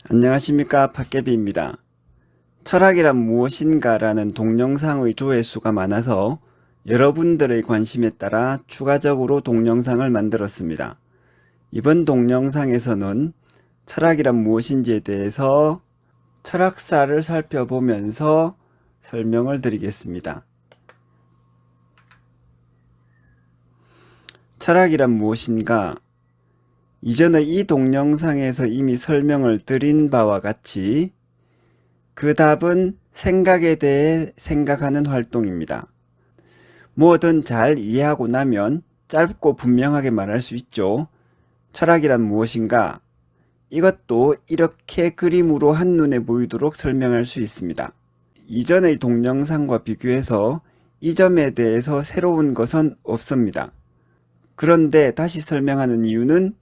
안녕하십니까, 팟개비입니다. 철학이란 무엇인가 라는 동영상의 조회수가 많아서 여러분들의 관심에 따라 추가적으로 동영상을 만들었습니다. 이번 동영상에서는 철학이란 무엇인지에 대해서 철학사를 살펴보면서 설명을 드리겠습니다. 철학이란 무엇인가? 이전의 이 동영상에서 이미 설명을 드린 바와 같이 그 답은 생각에 대해 생각하는 활동입니다. 뭐든 잘 이해하고 나면 짧고 분명하게 말할 수 있죠. 철학이란 무엇인가? 이것도 이렇게 그림으로 한눈에 보이도록 설명할 수 있습니다. 이전의 동영상과 비교해서 이 점에 대해서 새로운 것은 없습니다. 그런데 다시 설명하는 이유는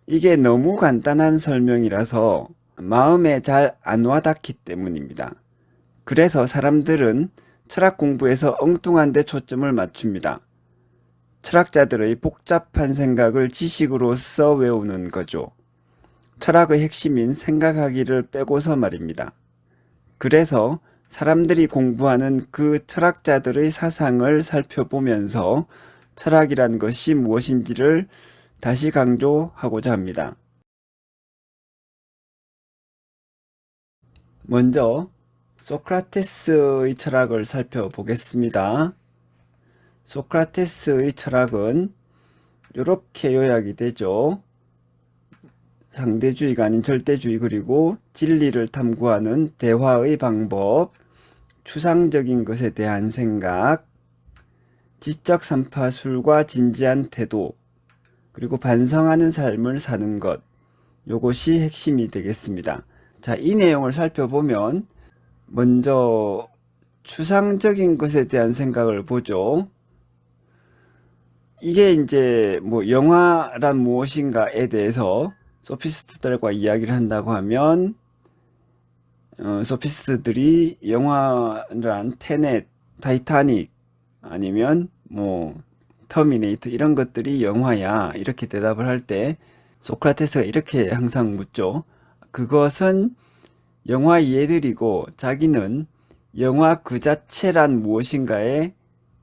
이게 너무 간단한 설명이라서 마음에 잘 안 와닿기 때문입니다. 그래서 사람들은 철학 공부에서 엉뚱한 데 초점을 맞춥니다. 철학자들의 복잡한 생각을 지식으로서 외우는 거죠. 철학의 핵심인 생각하기를 빼고서 말입니다. 그래서 사람들이 공부하는 그 철학자들의 사상을 살펴보면서 철학이란 것이 무엇인지를 다시 강조하고자 합니다. 먼저 소크라테스의 철학을 살펴보겠습니다. 소크라테스의 철학은 이렇게 요약이 되죠. 상대주의가 아닌 절대주의, 그리고 진리를 탐구하는 대화의 방법, 추상적인 것에 대한 생각, 지적 삼파술과 진지한 태도, 그리고 반성하는 삶을 사는 것, 요것이 핵심이 되겠습니다. 자, 이 내용을 살펴보면 먼저 추상적인 것에 대한 생각을 보죠. 이게 이제 뭐 영화란 무엇인가에 대해서 소피스트들과 이야기를 한다고 하면 소피스트들이 영화란 테넷, 타이타닉 아니면 뭐 터미네이터 이런 것들이 영화야 이렇게 대답을 할 때 소크라테스가 이렇게 항상 묻죠. 그것은 영화 예들이고 자기는 영화 그 자체란 무엇인가에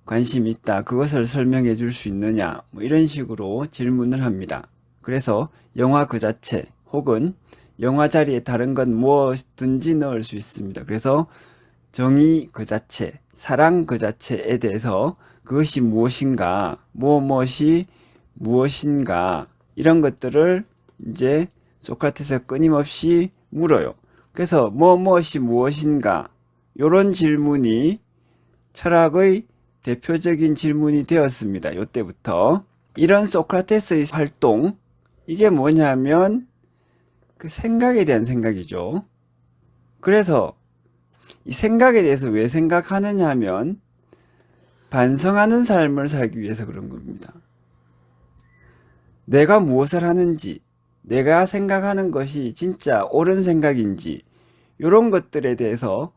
관심이 있다. 그것을 설명해 줄 수 있느냐? 뭐 이런 식으로 질문을 합니다. 그래서 영화 그 자체 혹은 영화 자리에 다른 건 무엇든지 넣을 수 있습니다. 그래서 정의 그 자체, 사랑 그 자체에 대해서 그것이 무엇인가, 무엇이 무엇인가 이런 것들을 이제 소크라테스가 끊임없이 물어요. 그래서 무엇이 무엇인가 이런 질문이 철학의 대표적인 질문이 되었습니다. 이때부터 이런 소크라테스의 활동, 이게 뭐냐면 그 생각에 대한 생각이죠. 그래서 이 생각에 대해서 왜 생각하느냐 하면 반성하는 삶을 살기 위해서 그런 겁니다. 내가 무엇을 하는지, 내가 생각하는 것이 진짜 옳은 생각인지 이런 것들에 대해서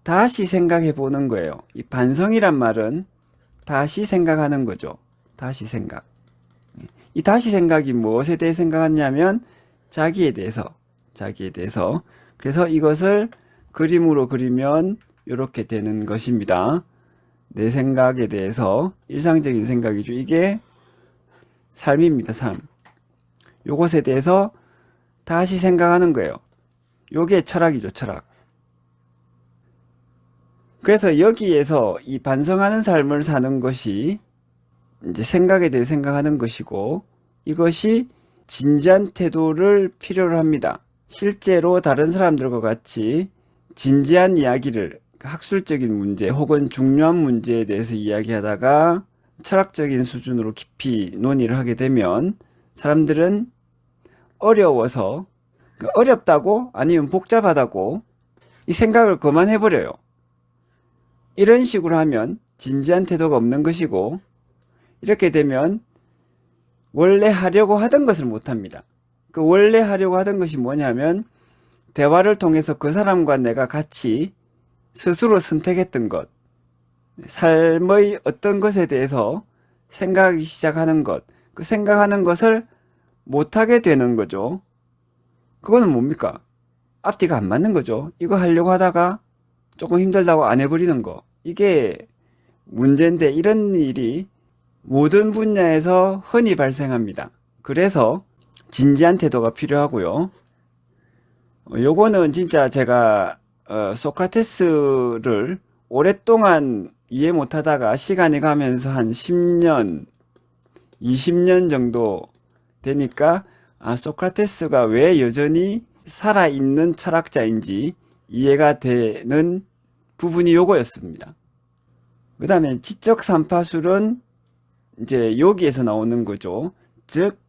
다시 생각해 보는 거예요. 이 반성이란 말은 다시 생각하는 거죠. 다시 생각. 이 다시 생각이 무엇에 대해 생각하냐면 자기에 대해서. 그래서 이것을 그림으로 그리면 이렇게 되는 것입니다. 내 생각에 대해서 일상적인 생각이죠. 이게 삶입니다. 삶. 요것에 대해서 다시 생각하는 거예요. 요게 철학이죠. 철학. 그래서 여기에서 이 반성하는 삶을 사는 것이 이제 생각에 대해 생각하는 것이고, 이것이 진지한 태도를 필요로 합니다. 실제로 다른 사람들과 같이 진지한 이야기를, 학술적인 문제 혹은 중요한 문제에 대해서 이야기하다가 철학적인 수준으로 깊이 논의를 하게 되면 사람들은 어려워서, 어렵다고 아니면 복잡하다고 이 생각을 그만해버려요. 이런 식으로 하면 진지한 태도가 없는 것이고, 이렇게 되면 원래 하려고 하던 것을 못합니다. 그 원래 하려고 하던 것이 뭐냐면 대화를 통해서 그 사람과 내가 같이 스스로 선택했던 것, 삶의 어떤 것에 대해서 생각하기 시작하는 것, 그 생각하는 것을 못하게 되는 거죠. 그거는 뭡니까? 앞뒤가 안 맞는 거죠. 이거 하려고 하다가 조금 힘들다고 안 해버리는 거. 이게 문제인데 이런 일이 모든 분야에서 흔히 발생합니다. 그래서 진지한 태도가 필요하고요. 요거는 진짜 제가 소크라테스를 오랫동안 이해 못하다가 시간이 가면서 한 10년, 20년 정도 되니까 소크라테스가 왜 여전히 살아있는 철학자인지 이해가 되는 부분이 요거였습니다. 그 다음에 지적 삼파술은 이제 여기에서 나오는 거죠. 즉,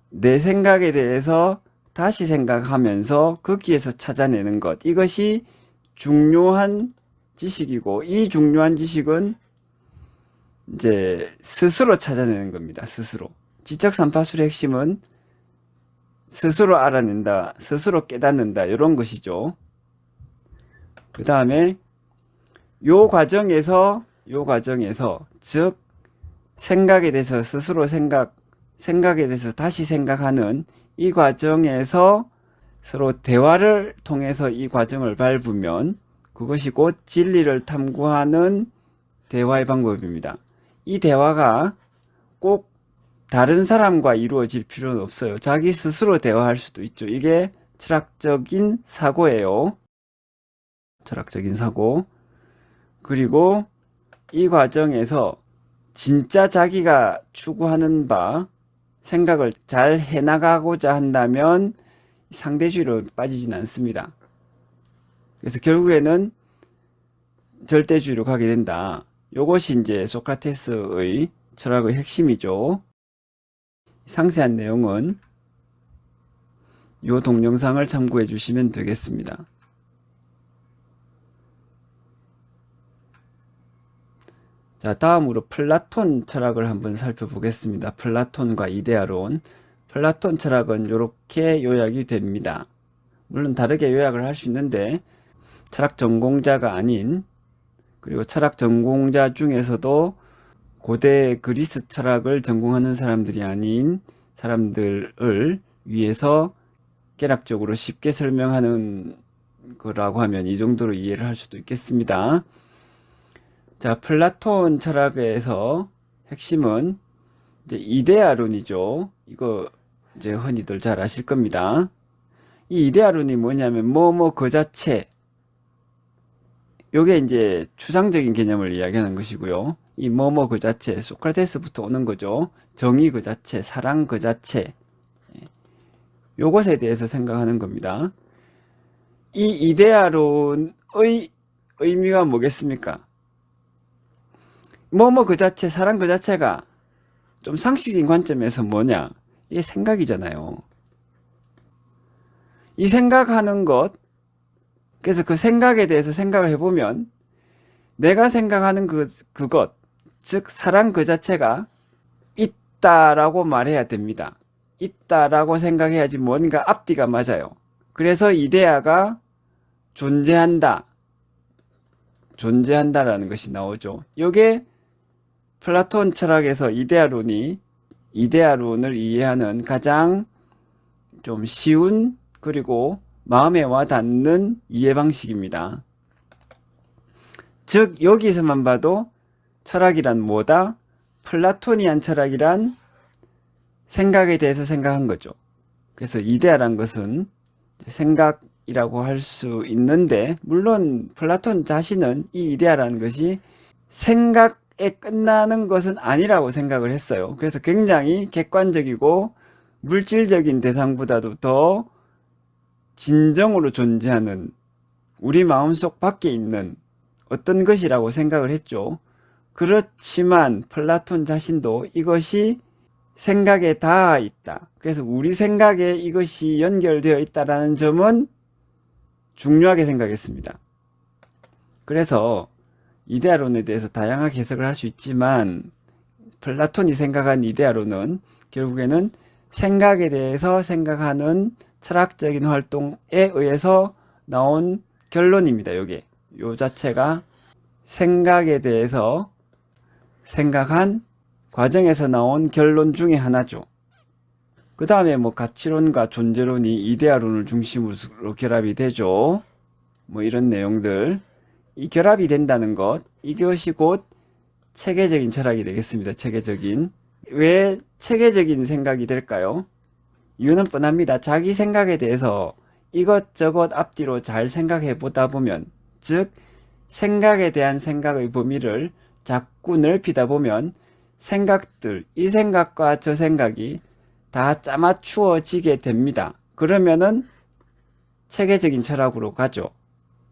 내 생각에 대해서 다시 생각하면서 거기에서 찾아내는 것. 이것이 중요한 지식이고, 이 중요한 지식은 이제 스스로 찾아내는 겁니다. 스스로. 지적 삼파술의 핵심은 스스로 알아낸다, 스스로 깨닫는다, 이런 것이죠. 그 다음에 요 과정에서, 즉, 생각에 대해서 스스로 생각에 대해서 다시 생각하는 이 과정에서 서로 대화를 통해서 이 과정을 밟으면 그것이 곧 진리를 탐구하는 대화의 방법입니다. 이 대화가 꼭 다른 사람과 이루어질 필요는 없어요. 자기 스스로 대화할 수도 있죠. 이게 철학적인 사고예요. 철학적인 사고. 그리고 이 과정에서 진짜 자기가 추구하는 바 생각을 잘 해나가고자 한다면 상대주의로 빠지진 않습니다. 그래서 결국에는 절대주의로 가게 된다. 요것이 이제 소크라테스의 철학의 핵심이죠. 상세한 내용은 요 동영상을 참고해 주시면 되겠습니다. 자, 다음으로 플라톤 철학을 한번 살펴보겠습니다. 플라톤과 이데아론. 플라톤 철학은 이렇게 요약이 됩니다. 물론 다르게 요약을 할 수 있는데 철학 전공자가 아닌, 그리고 철학 전공자 중에서도 고대 그리스 철학을 전공하는 사람들이 아닌 사람들을 위해서 개략적으로 쉽게 설명하는 거라고 하면 이 정도로 이해를 할 수도 있겠습니다. 자, 플라톤 철학에서 핵심은 이제 이데아론이죠. 이거 이제 흔히들 잘 아실 겁니다. 이 이데아론이 뭐냐면 그 자체. 요게 이제 추상적인 개념을 이야기하는 것이고요. 이 그 자체, 소크라테스부터 오는 거죠. 정의 그 자체, 사랑 그 자체. 요것에 대해서 생각하는 겁니다. 이 이데아론의 의미가 뭐겠습니까? 그 자체, 사랑 그 자체가 좀 상식적인 관점에서 뭐냐? 이게 생각이잖아요. 이 생각하는 것, 그래서 그 생각에 대해서 생각을 해보면 내가 생각하는 그것, 즉 사랑 그 자체가 있다라고 말해야 됩니다. 있다라고 생각해야지 뭔가 앞뒤가 맞아요. 그래서 이데아가 존재한다라는 것이 나오죠. 이게 플라톤 철학에서 이데아론을 이해하는 가장 좀 쉬운, 그리고 마음에 와닿는 이해 방식입니다. 즉 여기서만 봐도 철학이란 뭐다? 플라토니안 철학이란 생각에 대해서 생각한 거죠. 그래서 이데아란 것은 생각이라고 할 수 있는데, 물론 플라톤 자신은 이 이데아라는 것이 생각에 끝나는 것은 아니라고 생각을 했어요. 그래서 굉장히 객관적이고 물질적인 대상보다도 더 진정으로 존재하는 우리 마음속 밖에 있는 어떤 것이라고 생각을 했죠. 그렇지만 플라톤 자신도 이것이 생각에 닿아 있다. 그래서 우리 생각에 이것이 연결되어 있다는 점은 중요하게 생각했습니다. 그래서 이데아론에 대해서 다양하게 해석을 할 수 있지만 플라톤이 생각한 이데아론은 결국에는 생각에 대해서 생각하는 철학적인 활동에 의해서 나온 결론입니다. 요게 요 자체가 생각에 대해서 생각한 과정에서 나온 결론 중에 하나죠. 그 다음에 뭐 가치론과 존재론이 이데아론을 중심으로 결합이 되죠. 뭐 이런 내용들. 이 결합이 된다는 것, 이것이 곧 체계적인 철학이 되겠습니다. 체계적인. 왜 체계적인 생각이 될까요? 이유는 뻔합니다. 자기 생각에 대해서 이것저것 앞뒤로 잘 생각해 보다 보면, 즉 생각에 대한 생각의 범위를 자꾸 넓히다 보면 생각들, 이 생각과 저 생각이 다 짜맞추어지게 됩니다. 그러면은 체계적인 철학으로 가죠.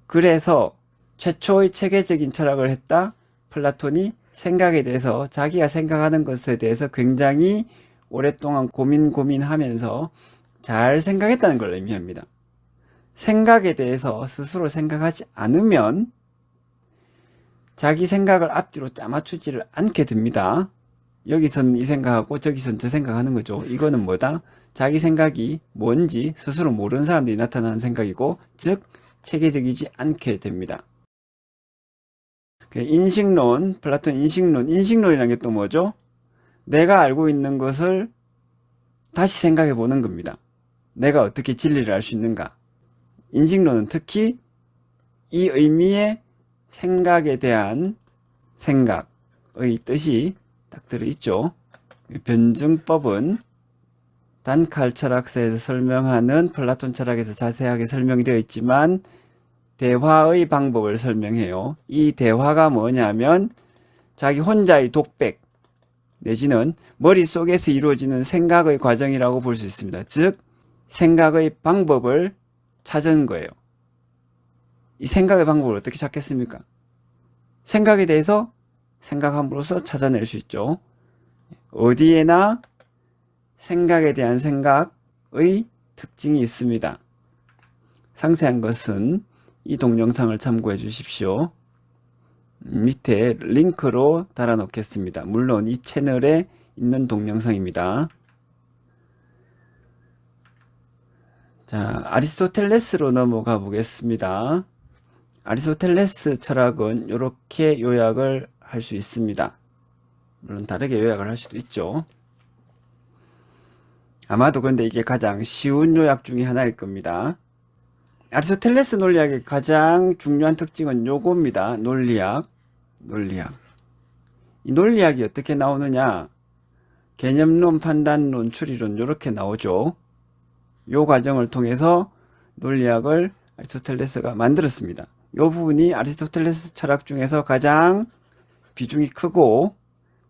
그래서 최초의 체계적인 철학을 했다 플라톤이 생각에 대해서, 자기가 생각하는 것에 대해서 굉장히 오랫동안 고민하면서 잘 생각했다는 걸 의미합니다. 생각에 대해서 스스로 생각하지 않으면 자기 생각을 앞뒤로 짜맞추지를 않게 됩니다. 여기선 이 생각하고 저기선 저 생각하는 거죠. 이거는 뭐다? 자기 생각이 뭔지 스스로 모르는 사람들이 나타나는 생각이고, 즉 체계적이지 않게 됩니다. 인식론, 플라톤 인식론이라는 게 또 뭐죠? 내가 알고 있는 것을 다시 생각해 보는 겁니다. 내가 어떻게 진리를 알 수 있는가? 인식론은 특히 이 의미의 생각에 대한 생각의 뜻이 딱 들어있죠. 변증법은 단칼 철학서에서 설명하는 플라톤 철학에서 자세하게 설명이 되어 있지만 대화의 방법을 설명해요. 이 대화가 뭐냐면 자기 혼자의 독백 내지는 머릿속에서 이루어지는 생각의 과정이라고 볼 수 있습니다. 즉 생각의 방법을 찾은 거예요. 이 생각의 방법을 어떻게 찾겠습니까? 생각에 대해서 생각함으로써 찾아낼 수 있죠. 어디에나 생각에 대한 생각의 특징이 있습니다. 상세한 것은 이 동영상을 참고해 주십시오. 밑에 링크로 달아 놓겠습니다. 물론 이 채널에 있는 동영상입니다. 자, 아리스토텔레스로 넘어가 보겠습니다. 아리스토텔레스 철학은 이렇게 요약을 할 수 있습니다. 물론 다르게 요약을 할 수도 있죠. 아마도 근데 이게 가장 쉬운 요약 중에 하나일 겁니다. 아리스토텔레스 논리학의 가장 중요한 특징은 요겁니다. 논리학. 이 논리학이 어떻게 나오느냐? 개념론, 판단론, 추리론 이렇게 나오죠. 요 과정을 통해서 논리학을 아리스토텔레스가 만들었습니다. 요 부분이 아리스토텔레스 철학 중에서 가장 비중이 크고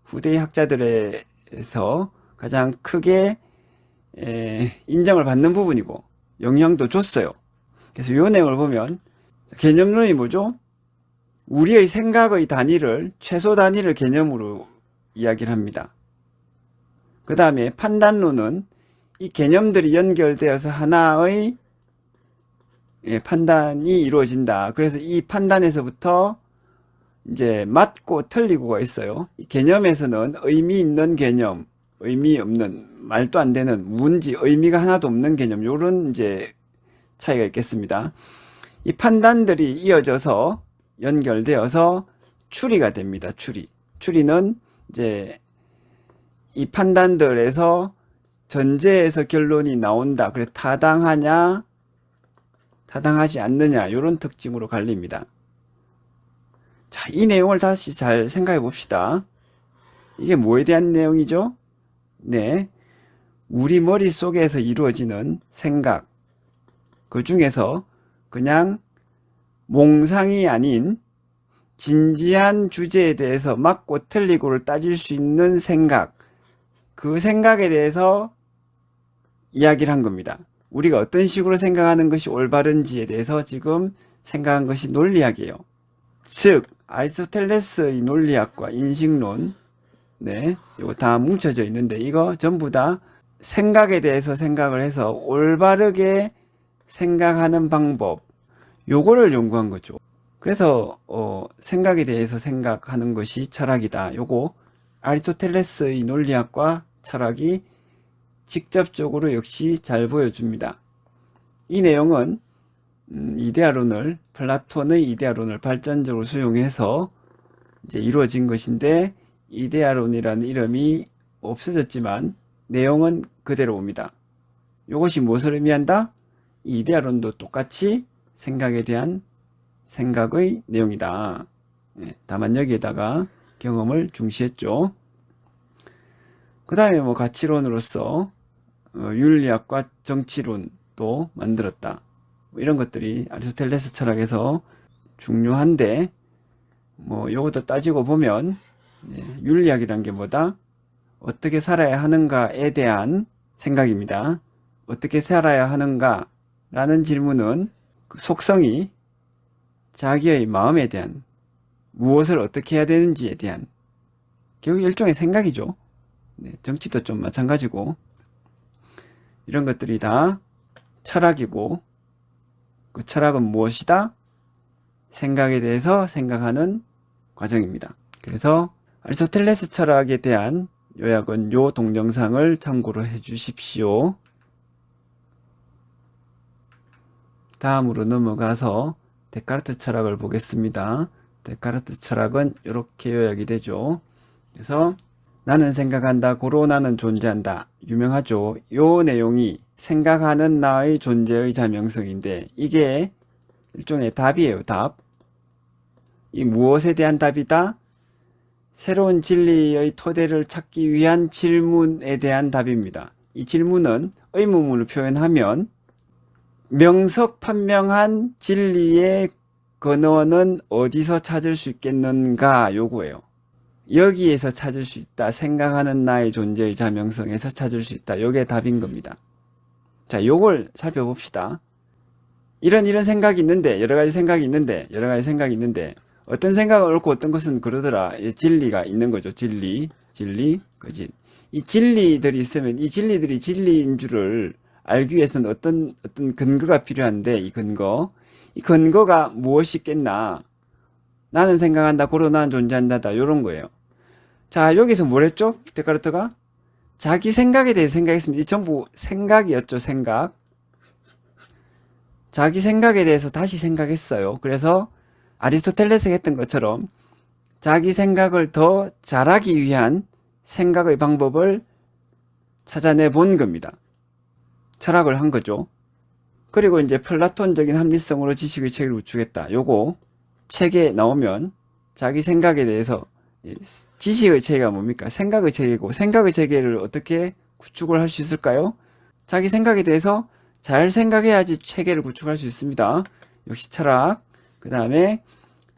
후대의 학자들에서 가장 크게 인정을 받는 부분이고 영향도 줬어요. 그래서 요 내용을 보면 개념론이 뭐죠? 우리의 생각의 단위를, 최소 단위를 개념으로 이야기를 합니다. 그 다음에 판단론은 이 개념들이 연결되어서 하나의 판단이 이루어진다. 그래서 이 판단에서부터 이제 맞고 틀리고가 있어요. 이 개념에서는 의미 있는 개념, 의미 없는, 말도 안 되는, 문지, 의미가 하나도 없는 개념, 요런 이제 차이가 있겠습니다. 이 판단들이 이어져서 연결되어서 추리가 됩니다. 추리는 이제 이 판단들에서 전제에서 결론이 나온다. 그래서 타당하냐, 타당하지 않느냐, 이런 특징으로 갈립니다. 자, 이 내용을 다시 잘 생각해 봅시다. 이게 뭐에 대한 내용이죠? 네. 우리 머릿속에서 이루어지는 생각. 그 중에서 그냥 몽상이 아닌 진지한 주제에 대해서 맞고 틀리고를 따질 수 있는 생각. 그 생각에 대해서 이야기를 한 겁니다. 우리가 어떤 식으로 생각하는 것이 올바른지에 대해서 지금 생각한 것이 논리학이에요. 즉 아리스토텔레스의 논리학과 인식론, 네, 이거 다 뭉쳐져 있는데 이거 전부 다 생각에 대해서 생각을 해서 올바르게 생각하는 방법, 요거를 연구한 거죠. 그래서 생각에 대해서 생각하는 것이 철학이다. 요거 아리스토텔레스의 논리학과 철학이 직접적으로 역시 잘 보여줍니다. 이 내용은 플라톤의 이데아론을 발전적으로 수용해서 이제 이루어진 것인데, 이데아론이라는 이름이 없어졌지만 내용은 그대로 옵니다. 이것이 무엇을 의미한다? 이 이데아론도 똑같이 생각에 대한 생각의 내용이다. 다만 여기에다가 경험을 중시했죠. 그 다음에 뭐 가치론으로서 윤리학과 정치론도 만들었다. 뭐 이런 것들이 아리스토텔레스 철학에서 중요한데, 뭐 요것도 따지고 보면 윤리학이란 게 뭐다? 어떻게 살아야 하는가에 대한 생각입니다. 어떻게 살아야 하는가 라는 질문은 그 속성이 자기의 마음에 대한, 무엇을 어떻게 해야 되는지에 대한 결국 일종의 생각이죠. 정치도 좀 마찬가지고, 이런 것들이 다 철학이고, 그 철학은 무엇이다? 생각에 대해서 생각하는 과정입니다. 그래서 아리스토텔레스 철학에 대한 요약은 요 동영상을 참고로 해 주십시오. 다음으로 넘어가서 데카르트 철학을 보겠습니다. 데카르트 철학은 이렇게 요약이 되죠. 그래서 나는 생각한다, 고로 나는 존재한다. 유명하죠. 요 내용이 생각하는 나의 존재의 자명성인데, 이게 일종의 답이에요. 답. 이 무엇에 대한 답이다? 새로운 진리의 토대를 찾기 위한 질문에 대한 답입니다. 이 질문은 의문문을 표현하면 명석판명한 진리의 근원은 어디서 찾을 수 있겠는가 요구예요. 여기에서 찾을 수 있다. 생각하는 나의 존재의 자명성에서 찾을 수 있다. 요게 답인 겁니다. 자, 요걸 살펴봅시다. 이런 생각이 있는데, 여러 가지 생각이 있는데, 어떤 생각은 옳고 어떤 것은 그러더라. 진리가 있는 거죠. 진리, 거짓. 이 진리들이 있으면 이 진리들이 진리인 줄을 알기 위해서는 어떤 근거가 필요한데, 이 근거가 무엇이 있겠나? 나는 생각한다, 고로 나는 존재한다다. 요런 거예요. 자, 여기서 뭘 했죠? 데카르트가? 자기 생각에 대해서 생각했습니다. 이 전부 생각이었죠, 생각. 자기 생각에 대해서 다시 생각했어요. 그래서 아리스토텔레스가 했던 것처럼 자기 생각을 더 잘하기 위한 생각의 방법을 찾아내 본 겁니다. 철학을 한 거죠. 그리고 이제 플라톤적인 합리성으로 지식의 체계를 구축했다. 요거 책에 나오면 자기 생각에 대해서, 지식의 체계가 뭡니까? 생각의 체계고, 생각의 체계를 어떻게 구축을 할 수 있을까요? 자기 생각에 대해서 잘 생각해야지 체계를 구축할 수 있습니다. 역시 철학. 그 다음에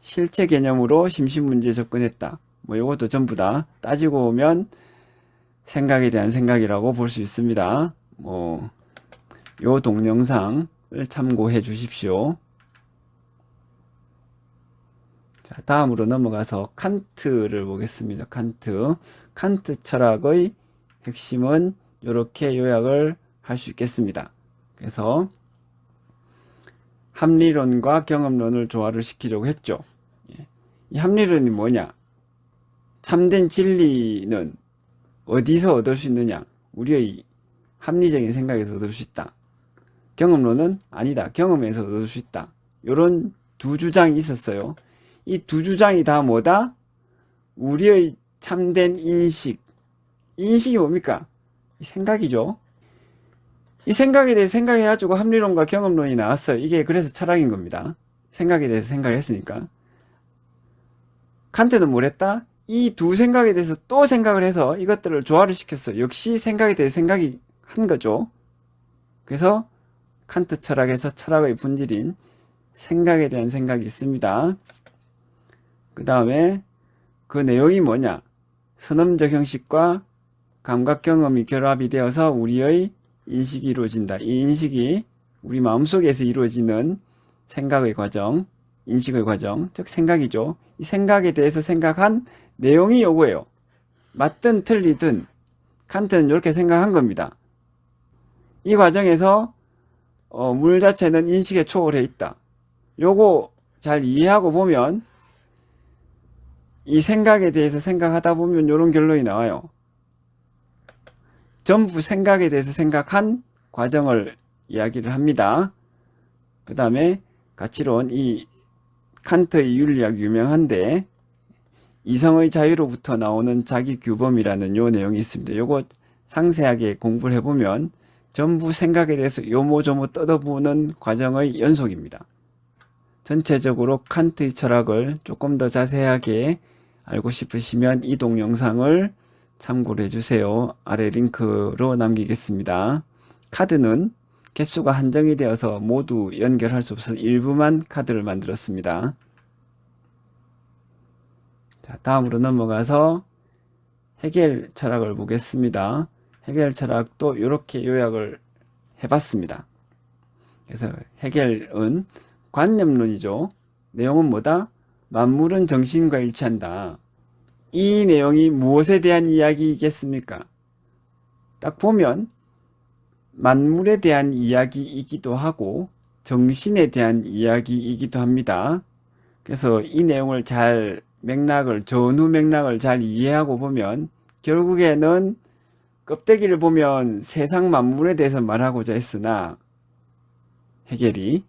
실체 개념으로 심신문제에 접근했다. 뭐 요것도 전부 다 따지고 보면 생각에 대한 생각이라고 볼 수 있습니다. 뭐 요 동영상을 참고해 주십시오. 자, 다음으로 넘어가서 칸트를 보겠습니다. 칸트 철학의 핵심은 이렇게 요약을 할 수 있겠습니다. 그래서 합리론과 경험론을 조화를 시키려고 했죠. 이 합리론이 뭐냐? 참된 진리는 어디서 얻을 수 있느냐? 우리의 합리적인 생각에서 얻을 수 있다. 경험론은 아니다. 경험에서 얻을 수 있다. 이런 두 주장이 있었어요. 이 두 주장이 다 뭐다? 우리의 참된 인식이 뭡니까? 이 생각이죠. 이 생각에 대해서 생각해가지고 합리론과 경험론이 나왔어요. 이게 그래서 철학인 겁니다. 생각에 대해서 생각을 했으니까. 칸트는 뭘 했다? 이 두 생각에 대해서 또 생각을 해서 이것들을 조화를 시켰어요. 역시 생각에 대해 생각이 한 거죠. 그래서 칸트 철학에서 철학의 본질인 생각에 대한 생각이 있습니다. 그 다음에 그 내용이 뭐냐? 선험적 형식과 감각 경험이 결합이 되어서 우리의 인식이 이루어진다. 이 인식이 우리 마음속에서 이루어지는 생각의 과정, 인식의 과정, 즉 생각이죠. 이 생각에 대해서 생각한 내용이 요거예요. 맞든 틀리든 칸트는 이렇게 생각한 겁니다. 이 과정에서 물 자체는 인식에 초월해 있다. 요거 잘 이해하고 보면 이 생각에 대해서 생각하다 보면 요런 결론이 나와요. 전부 생각에 대해서 생각한 과정을 이야기를 합니다. 그 다음에 가치론, 이 칸트의 윤리학 유명한데 이성의 자유로부터 나오는 자기 규범이라는 요 내용이 있습니다. 요거 상세하게 공부를 해보면 전부 생각에 대해서 요모조모 뜯어보는 과정의 연속입니다. 전체적으로 칸트의 철학을 조금 더 자세하게 알고 싶으시면 이 동영상을 참고를 해주세요. 아래 링크로 남기겠습니다. 카드는 개수가 한정이 되어서 모두 연결할 수 없어서 일부만 카드를 만들었습니다. 자, 다음으로 넘어가서 헤겔 철학을 보겠습니다. 헤겔 철학도 이렇게 요약을 해봤습니다. 그래서 헤겔은 관념론이죠. 내용은 뭐다? 만물은 정신과 일치한다. 이 내용이 무엇에 대한 이야기이겠습니까? 딱 보면 만물에 대한 이야기이기도 하고 정신에 대한 이야기이기도 합니다. 그래서 이 내용을 잘 전후 맥락을 잘 이해하고 보면 결국에는 껍데기를 보면 세상 만물에 대해서 말하고자 했으나 헤겔이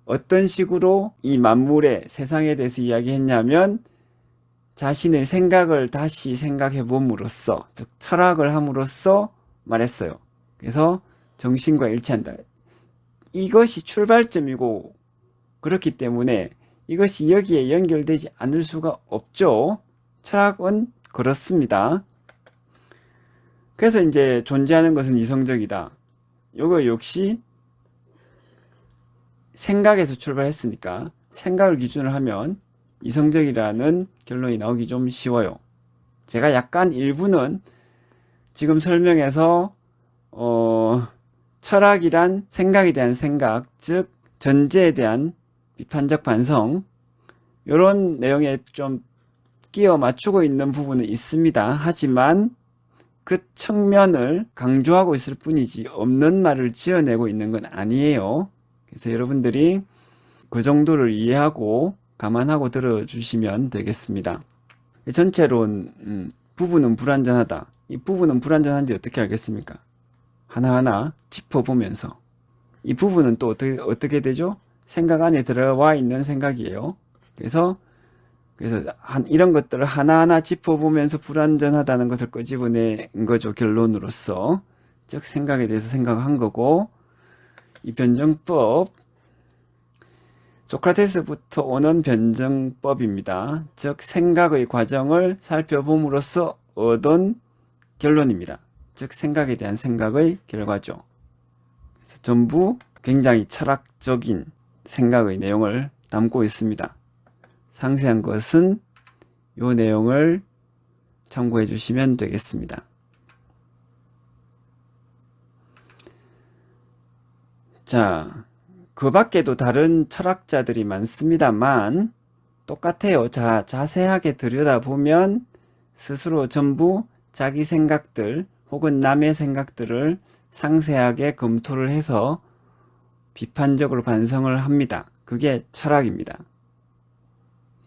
어떤 식으로 이 만물의 세상에 대해서 이야기했냐면 자신의 생각을 다시 생각해 봄으로써, 즉 철학을 함으로써 말했어요. 그래서 정신과 일치한다. 이것이 출발점이고 그렇기 때문에 이것이 여기에 연결되지 않을 수가 없죠. 철학은 그렇습니다. 그래서 이제 존재하는 것은 이성적이다. 이거 역시 생각에서 출발했으니까 생각을 기준으로 하면 이성적이라는 결론이 나오기 좀 쉬워요. 제가 약간 일부는 지금 설명에서 철학이란 생각에 대한 생각, 즉 전제에 대한 비판적 반성, 이런 내용에 좀 끼워 맞추고 있는 부분은 있습니다. 하지만 그 측면을 강조하고 있을 뿐이지 없는 말을 지어내고 있는 건 아니에요. 그래서 여러분들이 그 정도를 이해하고 감안하고 들어주시면 되겠습니다. 전체론 부분은 불완전하다. 이 부분은 불완전한지 어떻게 알겠습니까? 하나하나 짚어보면서 이 부분은 또 어떻게 되죠? 생각 안에 들어와 있는 생각이에요. 그래서 이런 것들을 하나하나 짚어보면서 불완전하다는 것을 끄집어낸 거죠. 결론으로서. 즉 생각에 대해서 생각한 거고, 이 변정법, 소크라테스부터 오는 변정법입니다. 즉 생각의 과정을 살펴봄으로써 얻은 결론입니다. 즉 생각에 대한 생각의 결과죠. 그래서 전부 굉장히 철학적인 생각의 내용을 담고 있습니다. 상세한 것은 이 내용을 참고해 주시면 되겠습니다. 자, 그 밖에도 다른 철학자들이 많습니다만 똑같아요. 자세하게 들여다보면 스스로 전부 자기 생각들 혹은 남의 생각들을 상세하게 검토를 해서 비판적으로 반성을 합니다. 그게 철학입니다.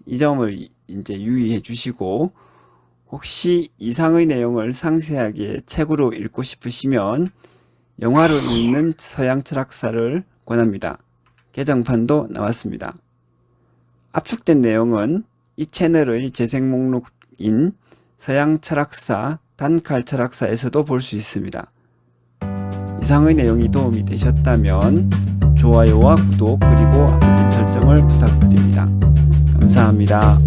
이 점을 이제 유의해 주시고, 혹시 이상의 내용을 상세하게 책으로 읽고 싶으시면 영화로 읽는 서양 철학사를 권합니다. 개정판도 나왔습니다. 압축된 내용은 이 채널의 재생 목록인 서양 철학사, 단칼 철학사에서도 볼 수 있습니다. 이상의 내용이 도움이 되셨다면 좋아요와 구독 그리고 알림 설정을 부탁드립니다. 감사합니다.